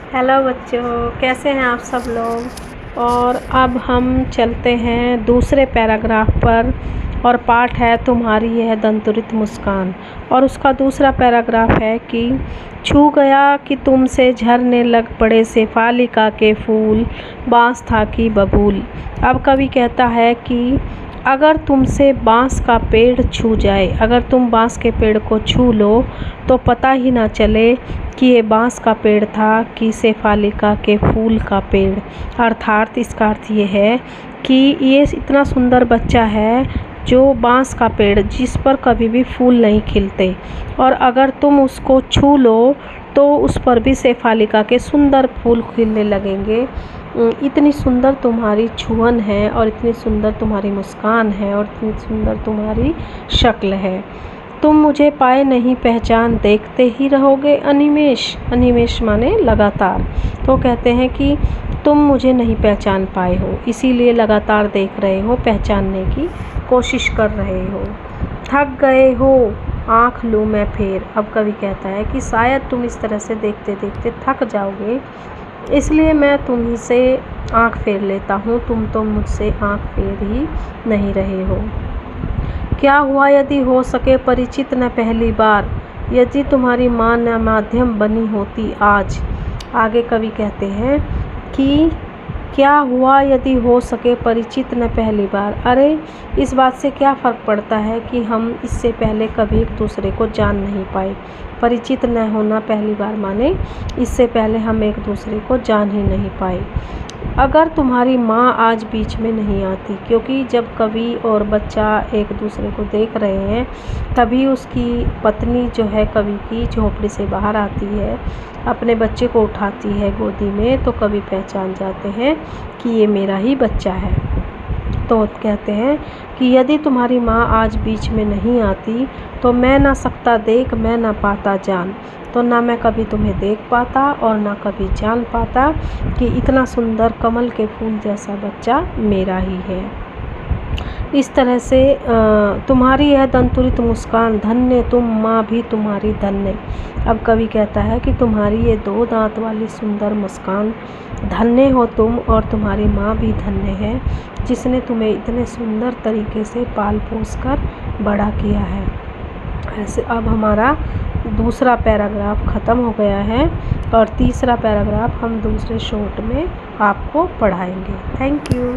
Hello बच्चों, कैसे हैं आप सब लोग। और अब हम चलते हैं दूसरे पैराग्राफ पर और पाठ है तुम्हारी यह दंतुरित मुस्कान। और उसका दूसरा पैराग्राफ है कि छू गया कि तुमसे झरने लग पड़े शेफालिका के फूल, बाँस था कि बबूल। अब कवि कहता है कि अगर तुमसे बाँस का पेड़ छू जाए, अगर तुम बाँस के पेड़ को छू लो तो पता ही ना चले कि ये बाँस का पेड़ था कि शेफालिका के फूल का पेड़। अर्थात इसका अर्थ ये है कि ये इतना सुंदर बच्चा है जो बाँस का पेड़ जिस पर कभी भी फूल नहीं खिलते, और अगर तुम उसको छू लो तो उस पर भी शेफालिका के सुंदर फूल खिलने लगेंगे। इतनी सुंदर तुम्हारी छुअन है और इतनी सुंदर तुम्हारी मुस्कान है और इतनी सुंदर तुम्हारी शक्ल है। तुम मुझे पाए नहीं पहचान, देखते ही रहोगे अनिमेष। अनिमेष माने लगातार। तो कहते हैं कि तुम मुझे नहीं पहचान पाए हो, इसीलिए लगातार देख रहे हो, पहचानने की कोशिश कर रहे हो। थक गए हो, आँख लूँ मैं फेर। अब कवि कहता है कि शायद तुम इस तरह से देखते देखते थक जाओगे, इसलिए मैं तुम्ही से आँख फेर लेता हूँ। तुम तो मुझसे आँख फेर ही नहीं रहे हो। क्या हुआ यदि हो सके परिचित न पहली बार, यदि तुम्हारी माँ न माध्यम बनी होती आज। आगे कवि कहते हैं कि क्या हुआ यदि हो सके परिचित न पहली बार। अरे इस बात से क्या फ़र्क पड़ता है कि हम इससे पहले कभी एक दूसरे को जान नहीं पाए। परिचित न होना पहली बार माने इससे पहले हम एक दूसरे को जान ही नहीं पाए। अगर तुम्हारी माँ आज बीच में नहीं आती, क्योंकि जब कवि और बच्चा एक दूसरे को देख रहे हैं तभी उसकी पत्नी जो है कवि की झोपड़ी से बाहर आती है, अपने बच्चे को उठाती है गोदी में, तो कवि पहचान जाते हैं कि ये मेरा ही बच्चा है। तो कहते हैं कि यदि तुम्हारी माँ आज बीच में नहीं आती तो मैं ना सकता देख, मैं ना पाता जान। तो ना मैं कभी तुम्हें देख पाता और ना कभी जान पाता कि इतना सुंदर कमल के फूल जैसा बच्चा मेरा ही है। इस तरह से तुम्हारी यह दंतुरित मुस्कान, धन्य तुम माँ भी तुम्हारी धन्य। अब कवि कहता है कि तुम्हारी ये दो दांत वाली सुंदर मुस्कान, धन्य हो तुम, और तुम्हारी माँ भी धन्य है जिसने तुम्हें इतने सुंदर तरीके से पाल पोस कर बड़ा किया है। ऐसे अब हमारा दूसरा पैराग्राफ ख़त्म हो गया है और तीसरा पैराग्राफ हम दूसरे शॉर्ट में आपको पढ़ाएंगे। Thank you.